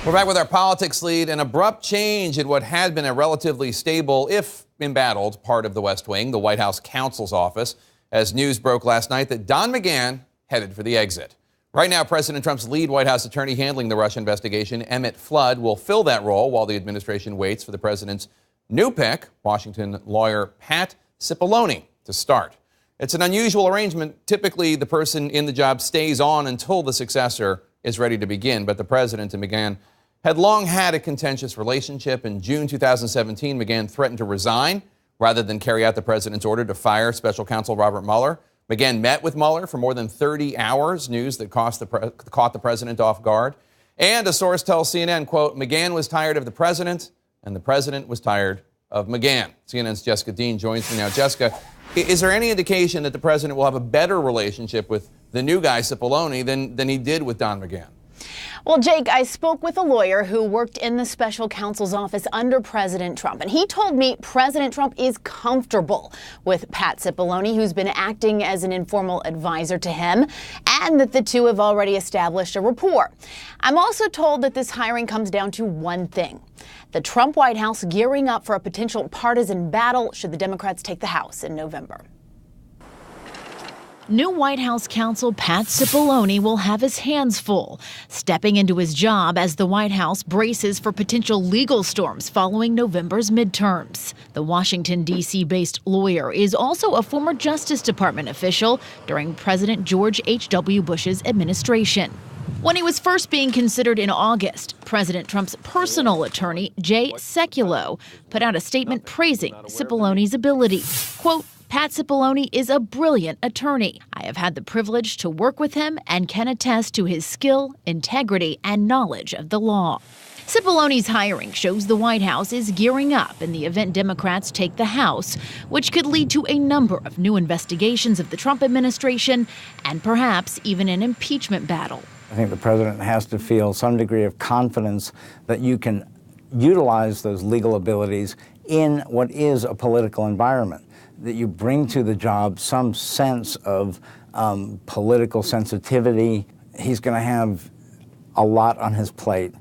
We're back with our politics lead. An abrupt change in what had been a relatively stable, if embattled, part of the West Wing, the White House counsel's office, as news broke last night that Don McGahn headed for the exit. Right now, President Trump's lead White House attorney handling the Russia investigation, Emmett Flood, will fill that role while the administration waits for the president's new pick, Washington lawyer Pat Cipollone, to start. It's an unusual arrangement. Typically, the person in the job stays on until the successor is ready to begin, but the president and McGahn had long had a contentious relationship. In June 2017, McGahn threatened to resign rather than carry out the president's order to fire special counsel Robert Mueller. McGahn met with Mueller for more than 30 hours, news that caught the president off guard. And a source tells CNN, quote, McGahn was tired of the president and the president was tired of McGahn. CNN's Jessica Dean joins me now. Jessica, is there any indication that the president will have a better relationship with the new guy, Cipollone, than he did with Don McGahn? Well, Jake, I spoke with a lawyer who worked in the special counsel's office under President Trump, and he told me President Trump is comfortable with Pat Cipollone, who's been acting as an informal advisor to him, and that the two have already established a rapport. I'm also told that this hiring comes down to one thing: the Trump White House gearing up for a potential partisan battle should the Democrats take the House in November. New White House counsel Pat Cipollone will have his hands full, stepping into his job as the White House braces for potential legal storms following November's midterms. The Washington, D.C.-based lawyer is also a former Justice Department official during President George H.W. Bush's administration. When he was first being considered in August, President Trump's personal attorney, Jay Sekulow, put out a statement praising Cipollone's ability. Quote, Pat Cipollone is a brilliant attorney. I have had the privilege to work with him and can attest to his skill, integrity, and knowledge of the law. Cipollone's hiring shows the White House is gearing up in the event Democrats take the House, which could lead to a number of new investigations of the Trump administration and perhaps even an impeachment battle. I think the president has to feel some degree of confidence that you can utilize those legal abilities in what is a political environment, that you bring to the job some sense of political sensitivity. He's going to have a lot on his plate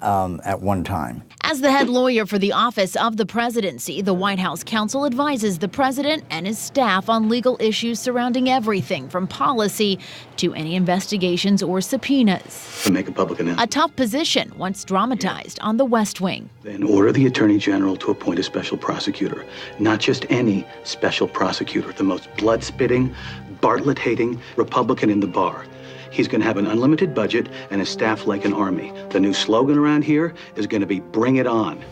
at one time. As the head lawyer for the office of the presidency, the White House counsel advises the president and his staff on legal issues surrounding everything from policy to any investigations or subpoenas. To make a public announcement. A tough position once dramatized on the West Wing. Then order the Attorney General to appoint a special prosecutor. Not just any special prosecutor, the most blood-spitting, Bartlett-hating Republican in the bar. He's going to have an unlimited budget and a staff like an army. The new slogan around here is going to be, bring it on.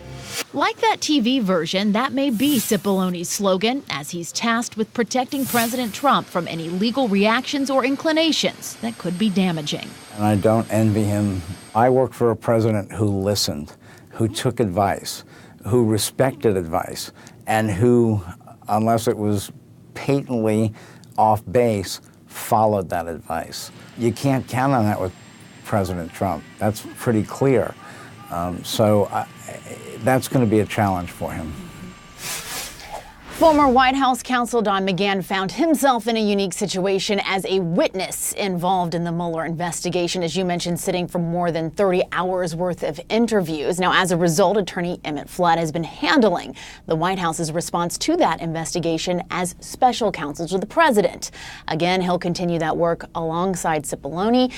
Like that TV version, that may be Cipollone's slogan, as he's tasked with protecting President Trump from any legal reactions or inclinations that could be damaging. And I don't envy him. I work for a president who listened, who took advice, who respected advice, and who, unless it was patently off base, followed that advice. You can't count on that with President Trump. That's pretty clear. So that's going to be a challenge for him. Former White House counsel Don McGahn found himself in a unique situation as a witness involved in the Mueller investigation, as you mentioned, sitting for more than 30 hours worth of interviews. Now, as a result, attorney Emmett Flood has been handling the White House's response to that investigation as special counsel to the president. Again, he'll continue that work alongside Cipollone.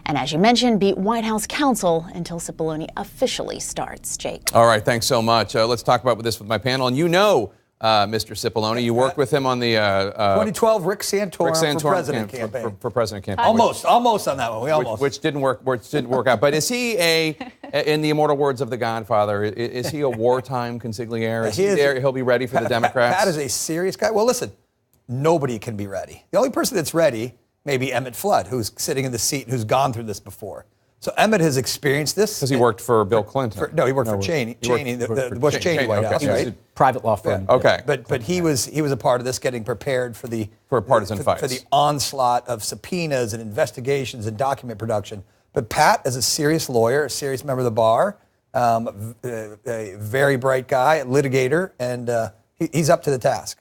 And as you mentioned, be White House counsel until Cipollone officially starts. Jake. All right, thanks so much. Let's talk about this with my panel. And you know Mr. Cipollone, you worked with him on the 2012 Rick Santorum for president campaign. For president campaign. Almost on that one. We almost. Which didn't work out. But is he in the immortal words of The Godfather, is he a wartime consigliere? Is he there? He'll be ready for the Democrats? Pat is a serious guy. Well, listen, nobody can be ready. The only person that's ready may be Emmett Flood, who's sitting in the seat, who's gone through this before. So Emmett has experienced this. Because he worked for Bill Clinton. He worked for Cheney. The Bush Cheney White House, right? Private law firm. Yeah. Okay. But he was a part of this, getting prepared for a partisan fight, for the onslaught of subpoenas and investigations and document production. But Pat is a serious lawyer, a serious member of the bar, a very bright guy, a litigator, and he's up to the task.